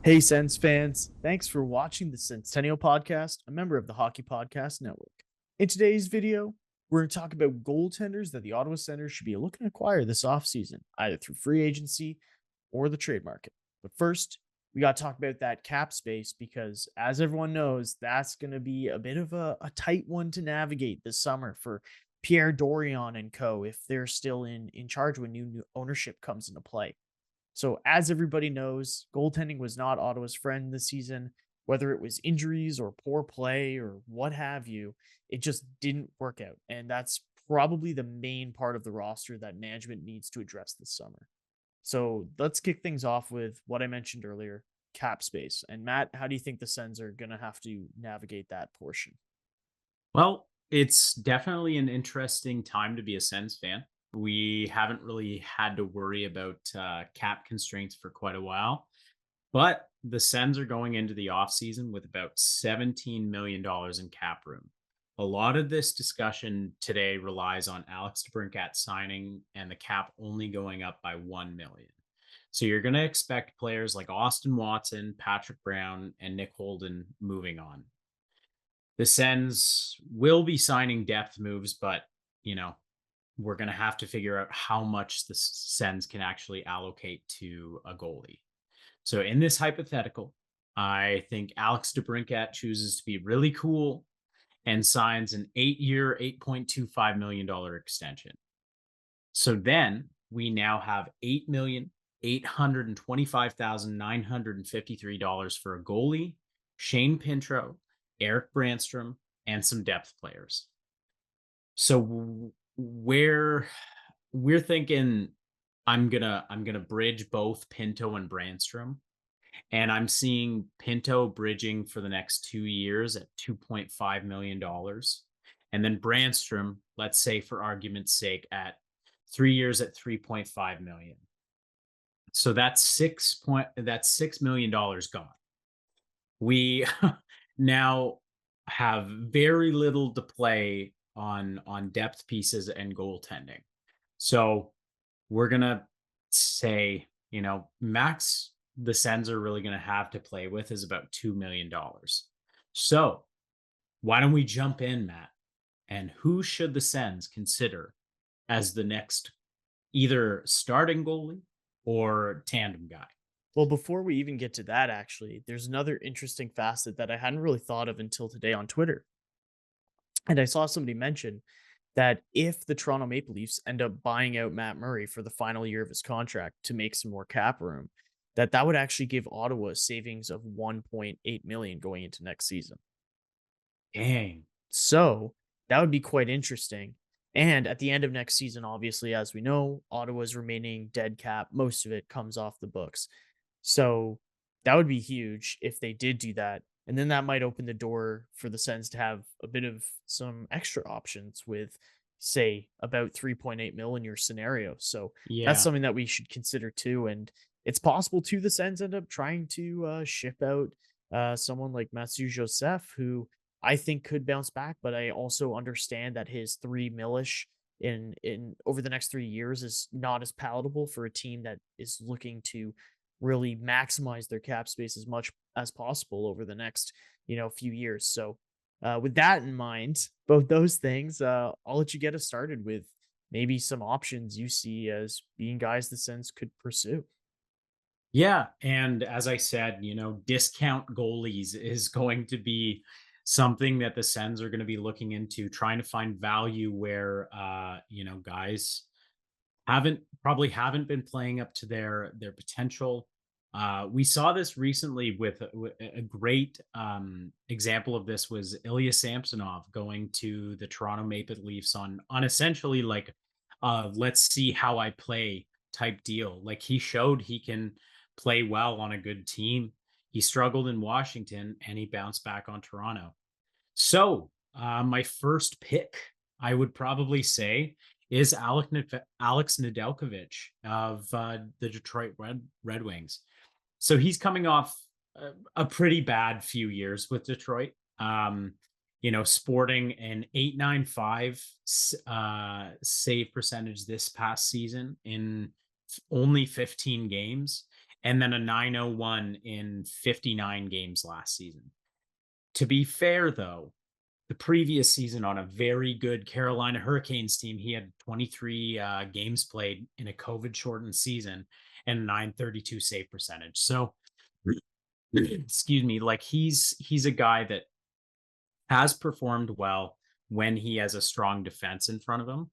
Hey, Sens fans. Thanks for watching the Senstennial Podcast, a member of the Hockey Podcast Network. In today's video, we're going to talk about goaltenders that the Ottawa Senators should be looking to acquire this offseason, either through free agency or the trade market. But first, we got to talk about that cap space because, as everyone knows, that's going to be a bit of a tight one to navigate this summer for Pierre Dorion and co. if they're still in charge when new ownership comes into play. So, as everybody knows, goaltending was not Ottawa's friend this season. Whether it was injuries or poor play or what have you, it just didn't work out. And that's probably the main part of the roster that management needs to address this summer. So, let's kick things off with what I mentioned earlier, cap space. And Matt, how do you think the Sens are going to have to navigate that portion? Well, it's definitely an interesting time to be a Sens fan. We haven't really had to worry about cap constraints for quite a while, but the Sens are going into the offseason with about $17 million in cap room. A lot of this discussion today relies on Alex DeBrincat signing and the cap only going up by 1 million. So you're going to expect players like Austin Watson, Patrick Brown, and Nick Holden moving on. The Sens will be signing depth moves, but you know, we're going to have to figure out how much the Sens can actually allocate to a goalie. So in this hypothetical, I think Alex DeBrincat chooses to be really cool and signs an 8-year, $8.25 million extension. So then we now have $8,825,953 for a goalie, Shane Pintro, Eric Brandstrom, and some depth players. So where we're thinking I'm gonna bridge both Pinto and Brandstrom, and I'm seeing Pinto bridging for the next 2 years at $2.5 million. And then Brandstrom, let's say for argument's sake, at 3 years at 3.5 million. So that's $6 million gone. We now have very little to play on depth pieces and goaltending. So we're gonna say, max the Sens are really gonna have to play with is about $2 million. So why don't we jump in, Matt? And who should the Sens consider as the next either starting goalie or tandem guy? Well, before we even get to that, actually, there's another interesting facet that I hadn't really thought of until today on Twitter. And I saw somebody mention that if the Toronto Maple Leafs end up buying out Matt Murray for the final year of his contract to make some more cap room, that would actually give Ottawa a savings of 1.8 million going into next season. Dang. So that would be quite interesting. And at the end of next season, obviously, as we know, Ottawa's remaining dead cap, most of it comes off the books. So that would be huge if they did do that. And then that might open the door for the Sens to have a bit of some extra options with, say, about 3.8 mil in your scenario. So that's Yeah. something that we should consider too. And it's possible too the Sens end up trying to ship out someone like Matthew Joseph, who I think could bounce back, but I also understand that his 3 millish in over the next 3 years is not as palatable for a team that is looking to really maximize their cap space as much as possible over the next few years. So with that in mind, both those things, I'll let you get us started with maybe some options you see as being guys the Sens could pursue. Yeah. And as I said, discount goalies is going to be something that the Sens are going to be looking into, trying to find value where guys haven't been playing up to their potential. We saw this recently with a great example of this was Ilya Samsonov going to the Toronto Maple Leafs on essentially like let's see how I play type deal. Like he showed he can play well on a good team. He struggled in Washington and he bounced back on Toronto. So my first pick, I would probably say, is Alex Nedeljkovic of the Detroit Red Wings. So he's coming off a pretty bad few years with Detroit. Sporting an 895 save percentage this past season in only 15 games. and then a 901 in 59 games last season. To be fair, though, the previous season on a very good Carolina Hurricanes team, he had 23 games played in a COVID shortened season and a 932 save percentage. So, excuse me, like he's a guy that has performed well when he has a strong defense in front of him.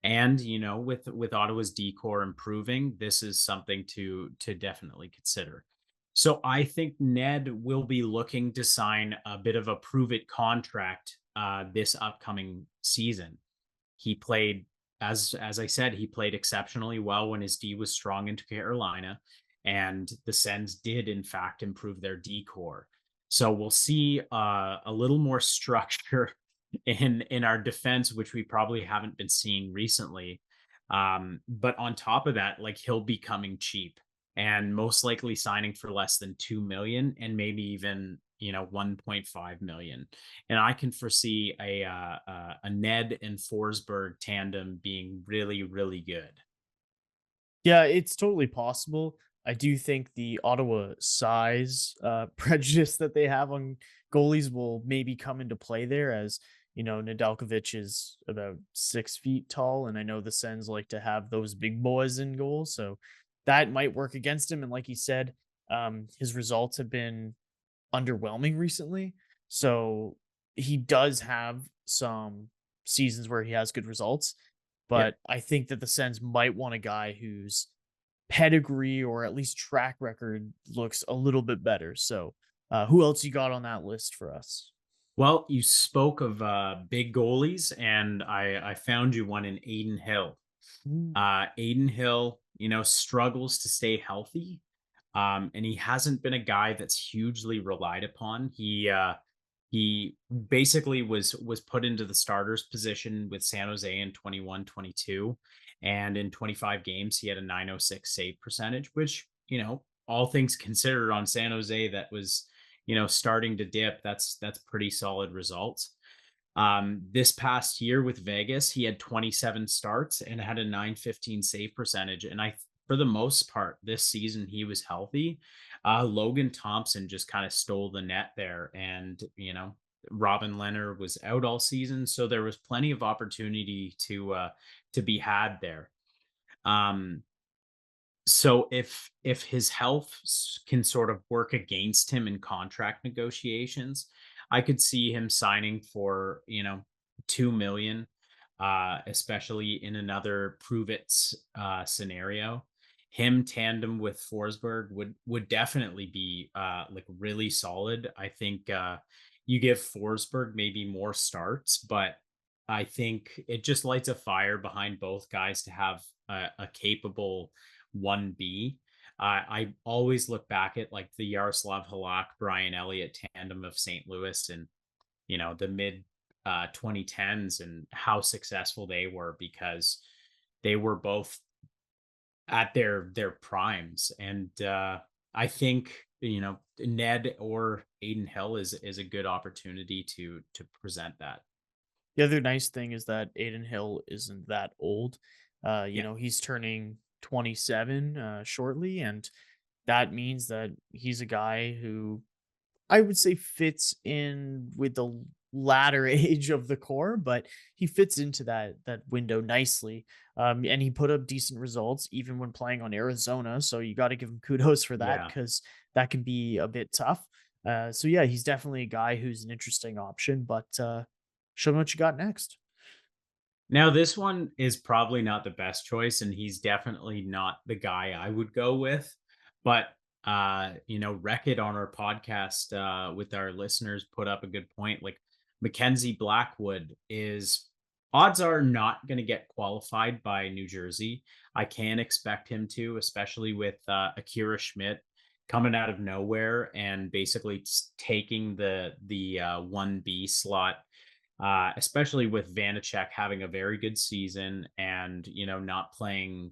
And with Ottawa's decor improving, this is something to definitely consider. So I think Ned will be looking to sign a bit of a prove it contract this upcoming season. He played, as I said, he played exceptionally well when his D was strong into Carolina, and the Sens did in fact improve their decor. So we'll see a little more structure in our defense, which we probably haven't been seeing recently. But on top of that, like he'll be coming cheap and most likely signing for less than 2 million and maybe even 1.5 million. And I can foresee a Ned and Forsberg tandem being really, really good. Yeah, it's totally possible. I do think the Ottawa size prejudice that they have on goalies will maybe come into play there, as Nedeljkovic is about 6 feet tall, and I know the Sens like to have those big boys in goal, so that might work against him. And like he said, his results have been underwhelming recently. So he does have some seasons where he has good results, Yep. but I think that the Sens might want a guy whose pedigree or at least track record looks a little bit better. So, who else you got on that list for us? Well, you spoke of big goalies, and I found you one in Aiden Hill. Mm. Aiden Hill, struggles to stay healthy. And he hasn't been a guy that's hugely relied upon. He basically was put into the starters position with San Jose in 21-22, and in 25 games he had a 906 save percentage, which, all things considered on San Jose that was, starting to dip, that's pretty solid results. This past year with Vegas, he had 27 starts and had a 915 save percentage. And for the most part, this season he was healthy. Logan Thompson just kind of stole the net there. And, Robin Leonard was out all season. So there was plenty of opportunity to be had there. Um, so if his health can sort of work against him in contract negotiations, I could see him signing for 2 million, especially in another prove it scenario. Him tandem with Forsberg would definitely be like really solid. I think you give Forsberg maybe more starts, but I think it just lights a fire behind both guys to have a capable 1B. I always look back at like the Yaroslav Halak, Brian Elliott tandem of St. Louis and, the mid 2010s and how successful they were because they were both at their primes. And I think, Ned or Aiden Hill is a good opportunity to present that. The other nice thing is that Aiden Hill isn't that old. Yeah. He's turning 27 shortly, and that means that he's a guy who I would say fits in with the latter age of the core, but he fits into that window nicely. And he put up decent results even when playing on Arizona. So you got to give him kudos for that Yeah. because that can be a bit tough. So yeah, he's definitely a guy who's an interesting option. But show me what you got next. Now, this one is probably not the best choice, and he's definitely not the guy I would go with. But Wreck It on our podcast with our listeners put up a good point. Like Mackenzie Blackwood is odds are not going to get qualified by New Jersey. I can expect him to, especially with Akira Schmidt coming out of nowhere and basically taking the 1B slot, especially with Vanacek having a very good season and not playing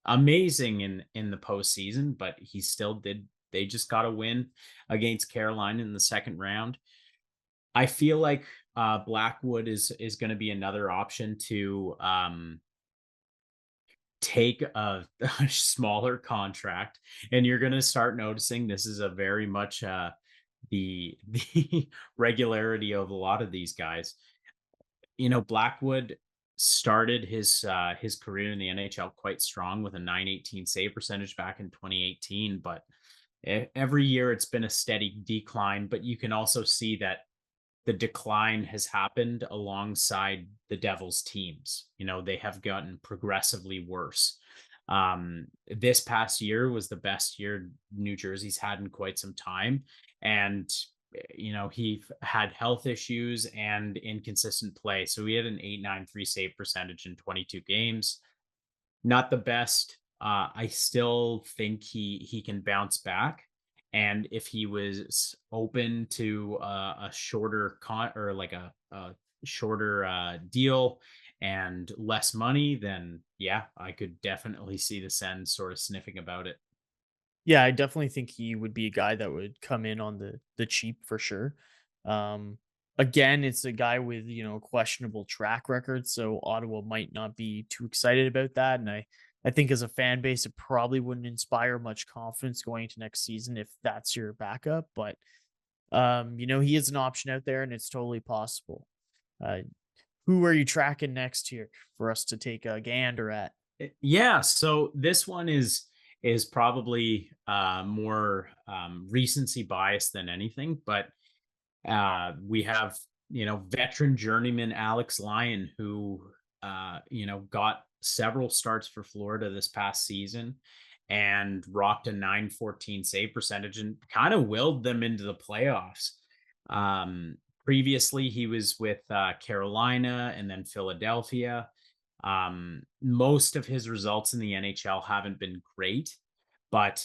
amazing in the postseason, but he still did. They just got a win against Carolina in the second round. I feel like Blackwood is going to be another option take a smaller contract, and you're going to start noticing this is a very much the regularity of a lot of these guys. Blackwood started his career in the NHL quite strong with a 918 save percentage back in 2018, but every year it's been a steady decline. But you can also see that the decline has happened alongside the Devils teams. They have gotten progressively worse. This past year was the best year New Jersey's had in quite some time. And, he had health issues and inconsistent play. So he had an 893 save percentage in 22 games. Not the best. I still think he can bounce back. And if he was open to a shorter or like a shorter deal and less money, then yeah, I could definitely see the Sens sort of sniffing about it. Yeah, I definitely think he would be a guy that would come in on the cheap for sure. Um, Again, it's a guy with, questionable track record, so Ottawa might not be too excited about that. And I think as a fan base, it probably wouldn't inspire much confidence going into next season if that's your backup. But he is an option out there, and it's totally possible. Uh, who are you tracking next here for us to take a gander at? Yeah, so this one is probably more recency bias than anything, but we have veteran journeyman Alex Lyon, who got several starts for Florida this past season and rocked a 914 save percentage and kind of willed them into the playoffs. Previously, he was with Carolina and then Philadelphia. Most of his results in the NHL haven't been great, but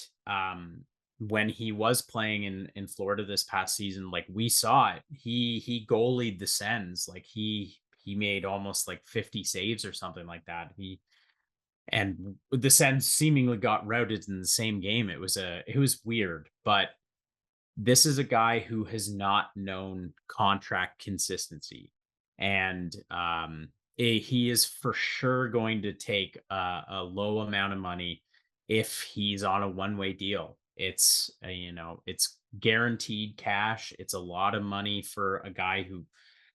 when he was playing in Florida this past season, like we saw it, he goalied the Sens. Like he made almost like 50 saves or something like that. And the Sens seemingly got routed in the same game. It was weird, but this is a guy who has not known contract consistency. And he is for sure going to take a low amount of money if he's on a one-way deal. It's guaranteed cash. It's a lot of money for a guy who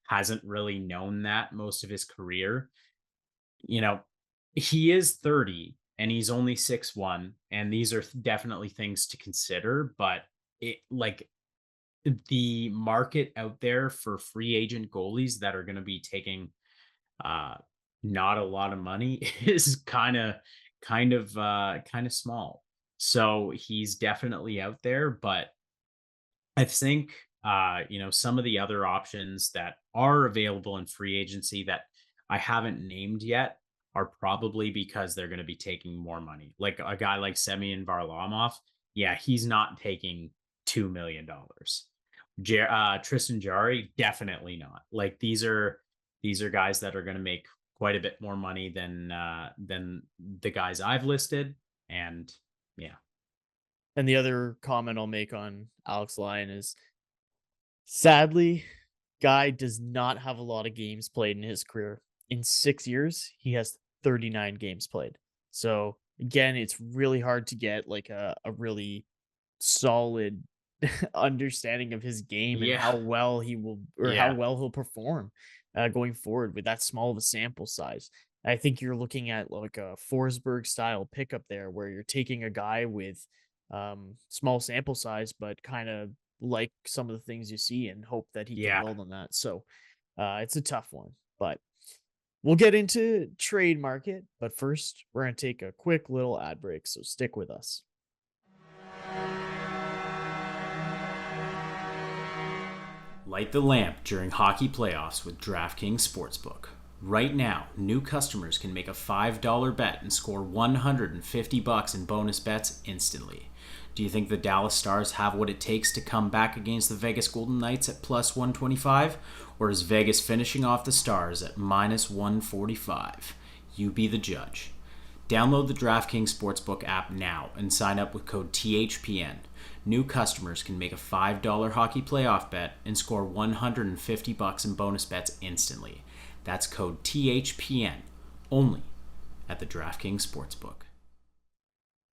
hasn't really known that most of his career. You know, he is 30 and he's only 6'1", and these are definitely things to consider, but it like the market out there for free agent goalies that are going to be taking uh not a lot of money is kind of small. So he's definitely out there, but I think some of the other options that are available in free agency that I haven't named yet are probably because they're going to be taking more money. Like a guy like Semyon Varlamov, yeah, he's not taking $2 million. Tristan Jarry, definitely not. Like these are guys that are going to make quite a bit more money than the guys I've listed, and yeah. And the other comment I'll make on Alex Lyon is, sadly, guy does not have a lot of games played in his career. In 6 years, he has 39 games played. So again, it's really hard to get like a really solid understanding of his game and Yeah. how well he will, or how Yeah. well he'll perform going forward with that small of a sample size. I think you're looking at like a Forsberg style pickup there, where you're taking a guy with small sample size, but kind of like some of the things you see and hope that he can Yeah. build on that. So it's a tough one, but we'll get into trade market. But first, we're going to take a quick little ad break. So stick with us. Light the lamp during hockey playoffs with DraftKings Sportsbook. Right now, new customers can make a $5 bet and score $150 in bonus bets instantly. Do you think the Dallas Stars have what it takes to come back against the Vegas Golden Knights at plus 125? Or is Vegas finishing off the Stars at minus 145? You be the judge. Download the DraftKings Sportsbook app now and sign up with code THPN. New customers can make a $5 hockey playoff bet and score $150 in bonus bets instantly. That's code THPN, only at the DraftKings Sportsbook.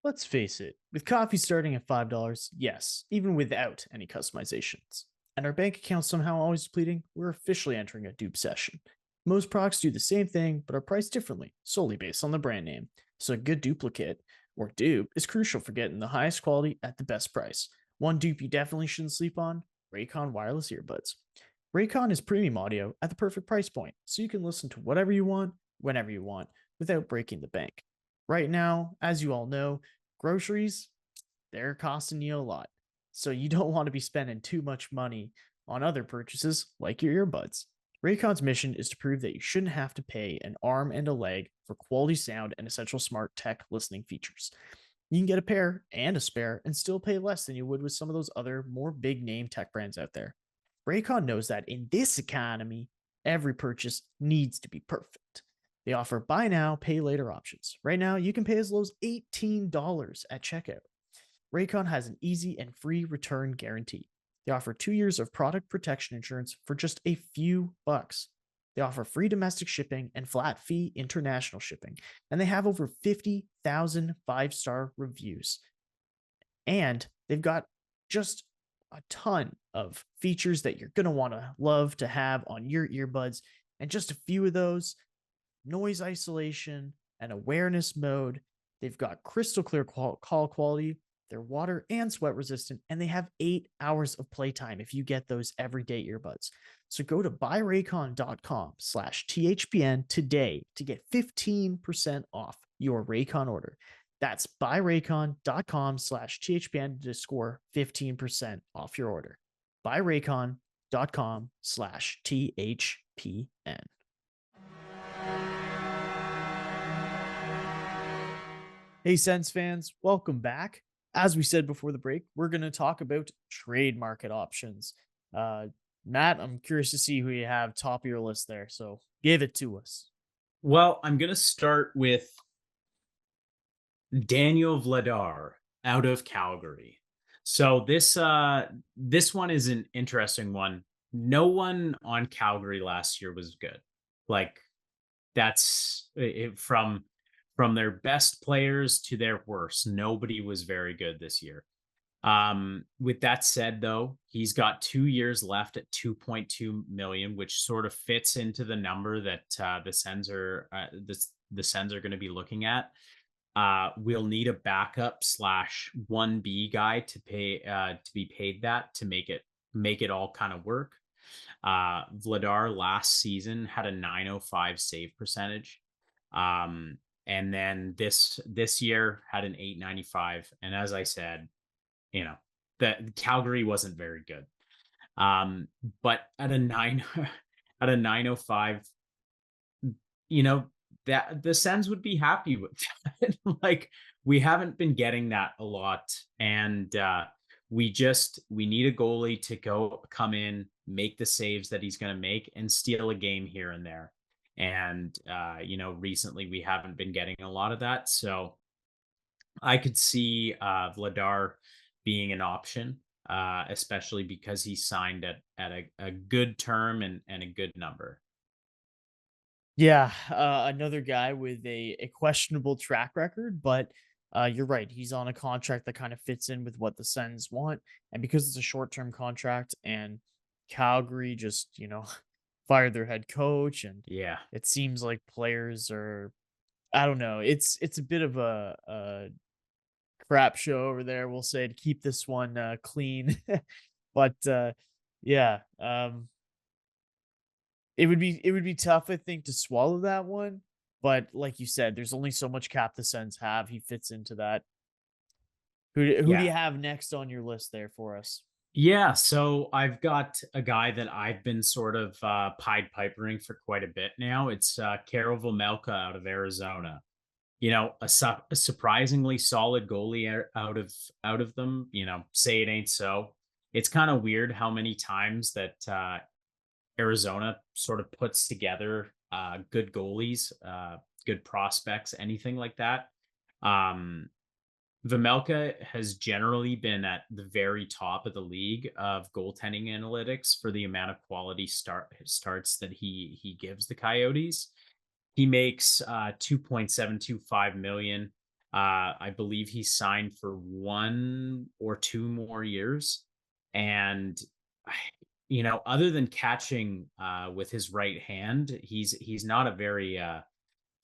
Let's face it, with coffee starting at $5, yes, even without any customizations, and our bank account somehow always depleting, we're officially entering a dupe session. Most products do the same thing, but are priced differently, solely based on the brand name. So a good duplicate, or dupe, is crucial for getting the highest quality at the best price. One dupe you definitely shouldn't sleep on: Raycon wireless earbuds. Raycon is premium audio at the perfect price point, so you can listen to whatever you want, whenever you want, without breaking the bank. Right now, as you all know, groceries, they're costing you a lot. So you don't want to be spending too much money on other purchases like your earbuds. Raycon's mission is to prove that you shouldn't have to pay an arm and a leg for quality sound and essential smart tech listening features. You can get a pair and a spare and still pay less than you would with some of those other more big name tech brands out there. Raycon knows that in this economy, every purchase needs to be perfect. They offer buy now, pay later options. Right now, you can pay as low as $18 at checkout. Raycon has an easy and free return guarantee. They offer 2 years of product protection insurance for just a few bucks. They offer free domestic shipping and flat fee international shipping, and they have over 50,000 5-star reviews. And they've got just a ton of features that you're going to want to love to have on your earbuds. And just a few of those: noise isolation and awareness mode. They've got crystal clear call quality. They're water and sweat resistant, and they have 8 hours of playtime if you get those everyday earbuds. So go to buyraycon.com/THPN today to get 15% off your Raycon order. That's buyraycon.com/THPN to score 15% off your order. Buyraycon.com/THPN. Hey, Sens fans, welcome back. As we said before the break, we're going to talk about trade market options. Matt, I'm curious to see who you have top of your list there, so give it to us. Well, I'm going to start with Daniel Vladar out of Calgary. So this one is an interesting one. No one on Calgary last year was good. Like that's it, from their best players to their worst. Nobody was very good this year. With that said, though, he's got 2 years left at 2.2 million, which sort of fits into the number that the Sens are going to be looking at. We'll need a backup slash 1B guy to be paid that to make it all kind of work. Vladar last season had a 905 save percentage. And then this year had an 895. And as I said, you know, that Calgary wasn't very good. But at a 905, you know, that the Sens would be happy with that. Like we haven't been getting that a lot. And we need a goalie to come in, make the saves that he's going to make, and steal a game here and there. And recently we haven't been getting a lot of that. So I could see Vladar being an option, especially because he signed at a good term and a good number. Yeah, another guy with a questionable track record, but you're right. He's on a contract that kind of fits in with what the Sens want. And because it's a short-term contract and Calgary just, fired their head coach, and Yeah. it seems like players are, I don't know, it's a bit of a crap show over there, we'll say, to keep this one clean. But yeah, it would be tough, I think, to swallow that one. But like you said, there's only so much cap the Sens have. He fits into that. Who do Yeah. you have next on your list there for us? Yeah, so I've got a guy that I've been sort of Pied Pipering for quite a bit now. It's Karel Vejmelka out of Arizona. A surprisingly solid goalie out of them. Say it ain't so. It's kind of weird how many times that Arizona sort of puts together good goalies, good prospects, anything like that. Um, Vejmelka has generally been at the very top of the league of goaltending analytics for the amount of quality starts that he gives the Coyotes. He makes 2.725 million. I believe he's signed for 1 or 2 more years. And other than catching with his right hand, he's not a very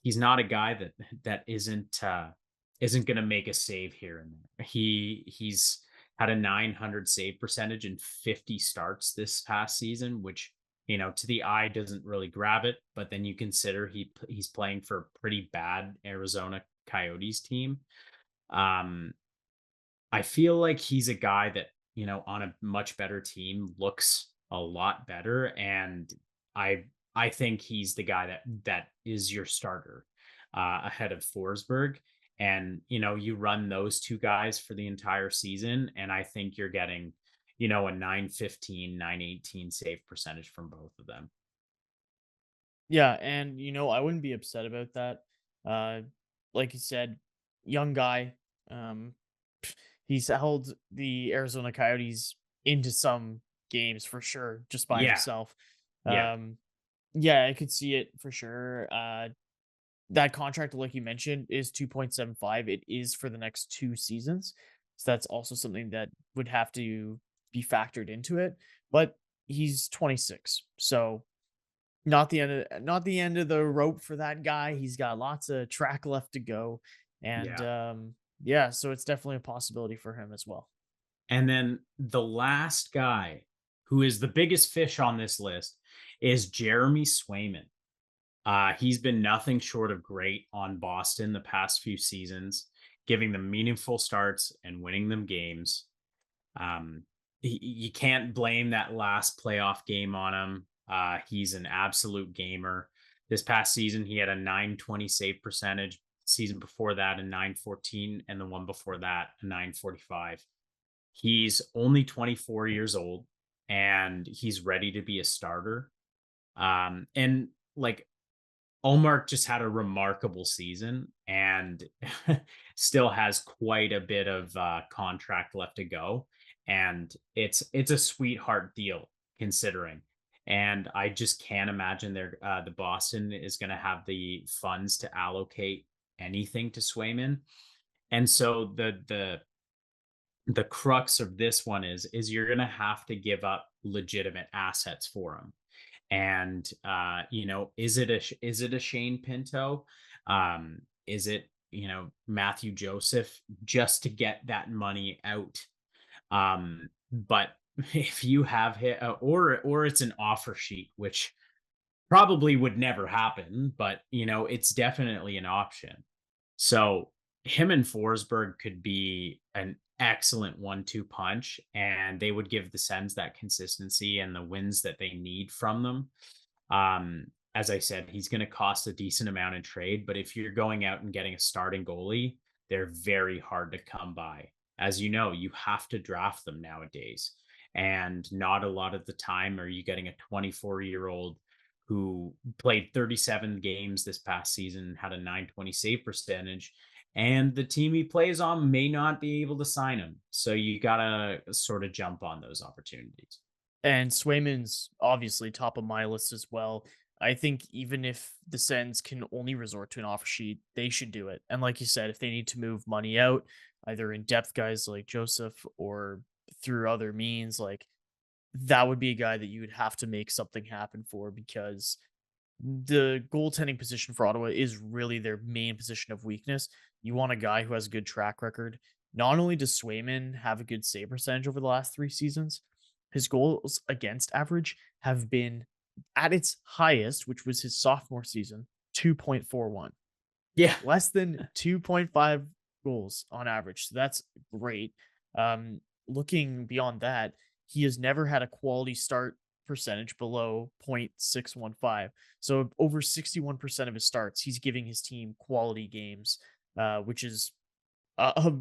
he's not a guy that isn't going to make a save here and there. He's had a 900 save percentage in 50 starts this past season, which to the eye doesn't really grab it. But then you consider he's playing for a pretty bad Arizona Coyotes team. Um, I feel like he's a guy that, on a much better team looks a lot better. And I think he's the guy that is your starter ahead of Forsberg. And, you run those two guys for the entire season. And I think you're getting, a 915, 918 save percentage from both of them. Yeah, and I wouldn't be upset about that. Uh, like you said, young guy. Um, he's held the Arizona Coyotes into some games for sure, just by Yeah. himself. Yeah. Um, yeah, I could see it for sure. That contract, like you mentioned, is 2.75. It is for the next 2 seasons. So that's also something that would have to be factored into it. But he's 26. So not the end of the rope for that guy. He's got lots of track left to go. And Yeah. yeah, so it's definitely a possibility for him as well. And then the last guy who is the biggest fish on this list is Jeremy Swayman. He's been nothing short of great on Boston the past few seasons, giving them meaningful starts and winning them games. You can't blame that last playoff game on him. He's an absolute gamer. This past season, he had a 920 save percentage. Season before that, a 914, and the one before that, a 945. He's only 24 years old and he's ready to be a starter. And like Olmark just had a remarkable season and still has quite a bit of contract left to go. And it's a sweetheart deal considering. And I just can't imagine the Boston is going to have the funds to allocate anything to Swayman. And so the crux of this one is you're going to have to give up legitimate assets for him. And is it a Shane Pinto? Is it Matthew Joseph, just to get that money out? But if you have hit or it's an offer sheet, which probably would never happen, but it's definitely an option. So him and Forsberg could be an excellent 1-2 punch, and they would give the Sens that consistency and the wins that they need from them. As I said, he's going to cost a decent amount in trade, but if you're going out and getting a starting goalie, they're very hard to come by. As you know, you have to draft them nowadays. And not a lot of the time are you getting a 24-year-old who played 37 games this past season, had a 920 save percentage, and the team he plays on may not be able to sign him. So you got to sort of jump on those opportunities. And Swayman's obviously top of my list as well. I think even if the Sens can only resort to an offer sheet, they should do it. And like you said, if they need to move money out, either in depth guys like Joseph or through other means, like that would be a guy that you would have to make something happen for, because the goaltending position for Ottawa is really their main position of weakness. You want a guy who has a good track record. Not only does Swayman have a good save percentage over the last 3 seasons, his goals against average have been at its highest, which was his sophomore season, 2.41. Yeah. Less than 2.5 goals on average. So that's great. Looking beyond that, he has never had a quality start percentage below 0.615. So over 61% of his starts, he's giving his team quality games, which is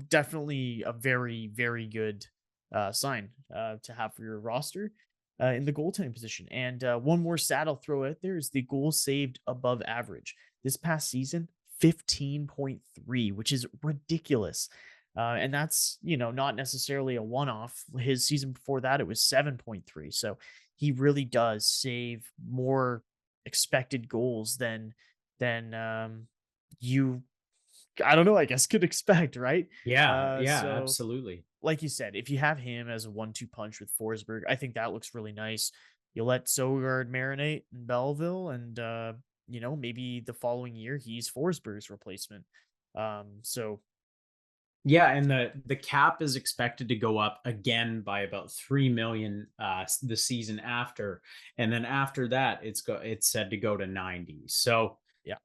definitely a very, very good sign to have for your roster in the goaltending position. And one more stat I'll throw out there is the goals saved above average. This past season, 15.3, which is ridiculous. And that's, not necessarily a one off. His season before that, it was 7.3. So he really does save more expected goals than than you, I don't know, I guess could expect, right? Yeah, yeah, So absolutely. like you said, if you have him as a 1-2 punch with Forsberg, I think that looks really nice. You let Sogard marinate in Belleville, and maybe the following year he's Forsberg's replacement. So Yeah, and the cap is expected to go up again by about 3 million the season after. And then after that it's said to go to 90. So, yeah.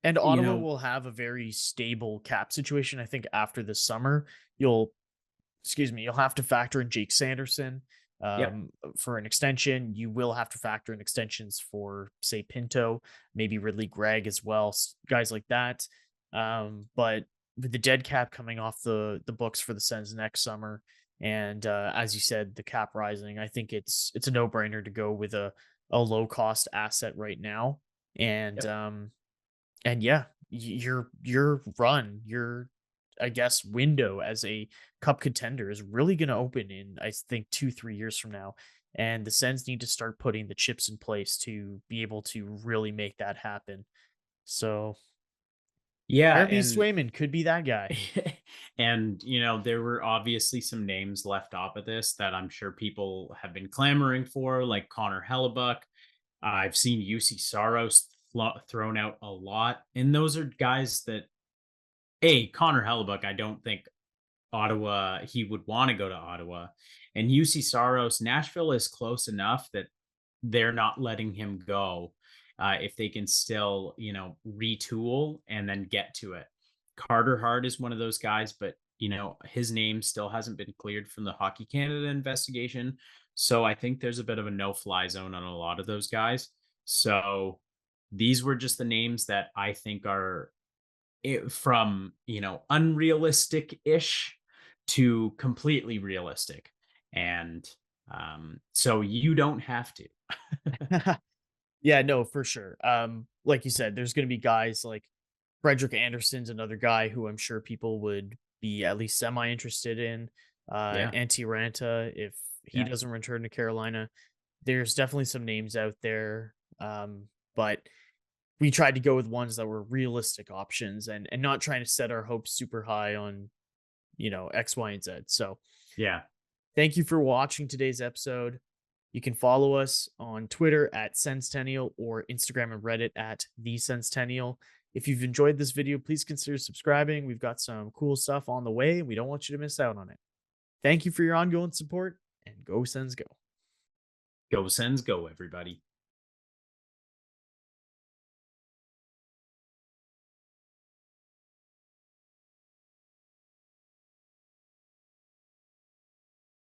And you Ottawa know, will have a very stable cap situation. I think after the summer, you'll you'll have to factor in Jake Sanderson yep. for an extension. You will have to factor in extensions for, say, Pinto, maybe Ridley Gregg as well, guys like that. But with the dead cap coming off the books for the Sens next summer, and as you said, the cap rising, I think it's a no brainer to go with a low cost asset right now, and Yep. yeah, your run, your, I guess, window as a cup contender is really going to open in, I think, 2-3 years from now. And the Sens need to start putting the chips in place to be able to really make that happen. So Yeah, Jeremy and Swayman could be that guy. and there were obviously some names left off of this that I'm sure people have been clamoring for, like Connor Hellebuck. I've seen UC Saros thrown out a lot, and those are guys that, Connor Hellebuck, I don't think he would want to go to Ottawa. And UC Saros, Nashville is close enough that they're not letting him go if they can still, retool and then get to it. Carter Hart is one of those guys, but his name still hasn't been cleared from the Hockey Canada investigation. So I think there's a bit of a no-fly zone on a lot of those guys. So these were just the names that I think are from unrealistic ish to completely realistic. And so you don't have to. Yeah, no, for sure. Like you said, there's going to be guys like Frederick Anderson's another guy who I'm sure people would be at least semi interested in. Yeah, Antti Ranta, if he yeah. doesn't return to Carolina, there's definitely some names out there. But we tried to go with ones that were realistic options, and not trying to set our hopes super high on, X, Y, and Z. So Yeah. thank you for watching today's episode. You can follow us on Twitter at Senstennial or Instagram and Reddit at the Senstennial. If you've enjoyed this video, please consider subscribing. We've got some cool stuff on the way, and we don't want you to miss out on it. Thank you for your ongoing support, and go Sens go. Go Sens, go, everybody.